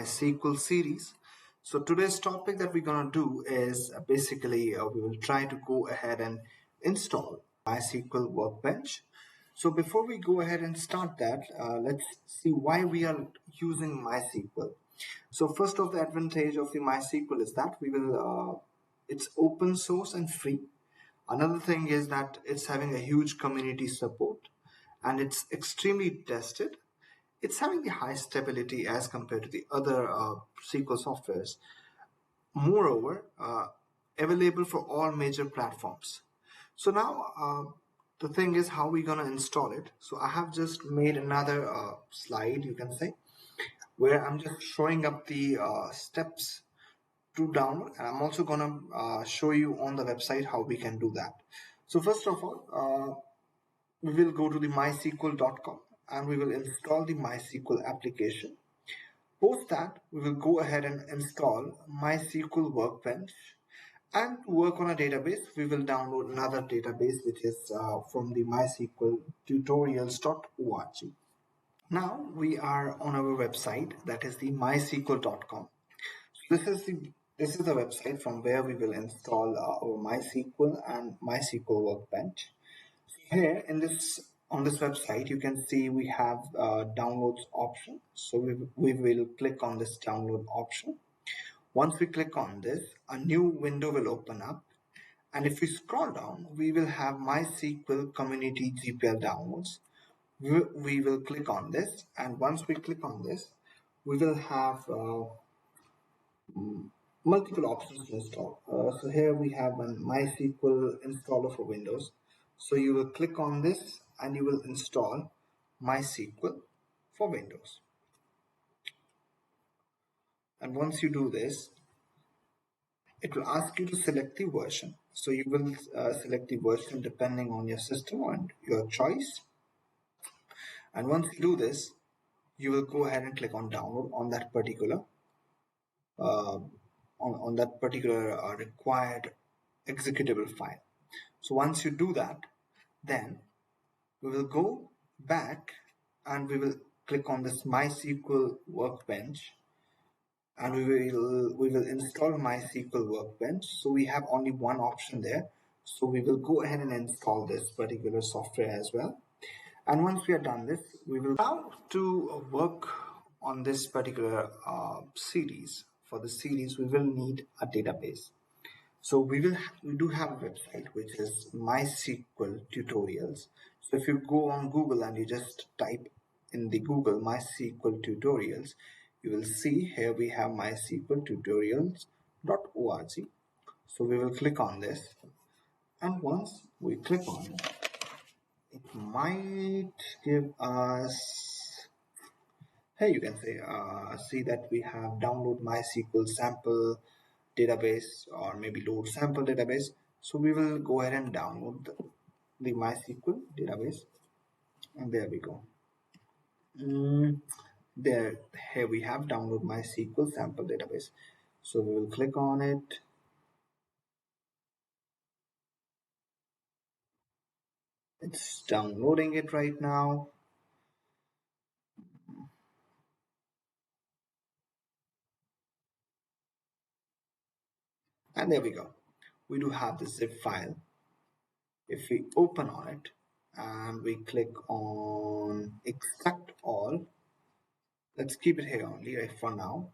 MySQL series. So today's topic that we're going to do is basically we will try to go ahead and install MySQL Workbench. So before we go ahead and start that, let's see why we are using MySQL. So first of the advantage of the MySQL is that it's open source and free. Another thing is that it's having a huge community support and it's extremely tested. It's having the high stability as compared to the other SQL softwares. Moreover, available for all major platforms. So now the thing is how we're gonna install it. So I have just made another slide, you can say, where I'm just showing up the steps to download, and I'm also gonna show you on the website how we can do that. So first of all, we will go to the mysql.com and we will install the MySQL application. Post that, we will go ahead and install MySQL Workbench, and to work on a database, we will download another database which is from the MySQL tutorials.org. Now we are on our website, that is the mysql.com. So this is the website from where we will install our MySQL and MySQL Workbench. Here on this website, you can see we have downloads option. So we will click on this download option. Once we click on this, a new window will open up. And if we scroll down, we will have MySQL Community GPL downloads. We will click on this. And once we click on this, we will have multiple options to install. So here we have a MySQL installer for Windows. So you will click on this and you will install MySQL for Windows. And once you do this, it will ask you to select the version. So you will select the version depending on your system and your choice. And once you do this, you will go ahead and click on download on that particular required executable file. So once you do that, then we will go back and we will click on this MySQL Workbench, and we will install MySQL Workbench. So we have only one option there. So we will go ahead and install this particular software as well. And once we are done this, we will now to work on this particular series. For the series, we will need a database. So we do have a website which is MySQL tutorials. So if you go on Google and you just type in the Google MySQL tutorials, you will see here we have MySQL tutorials.org. So we will click on this, and once we click on it, it might give us, here you can see that we have download MySQL sample database or maybe load sample database. So we will go ahead and download the MySQL database, and there we go. Here we have download MySQL sample database. So we will click on it. It's downloading it right now. And there we go. We do have the zip file. If we open on it and we click on extract all, let's keep it here only right for now.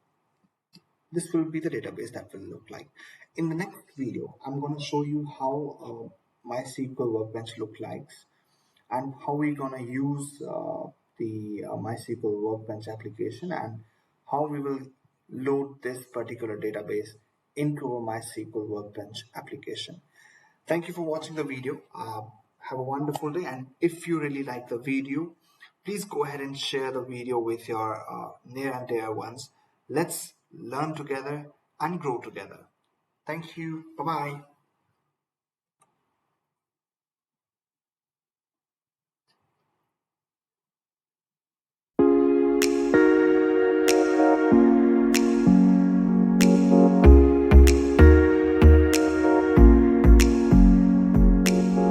This will be the database that will look like. In the next video, I'm going to show you how MySQL Workbench looks like and how we're going to use the MySQL Workbench application and how we will load this particular database into a MySQL Workbench application. Thank you for watching the video. Have a wonderful day, and if you really like the video, please go ahead and share the video with your near and dear ones. Let's learn together and grow together. Thank you. Bye-bye.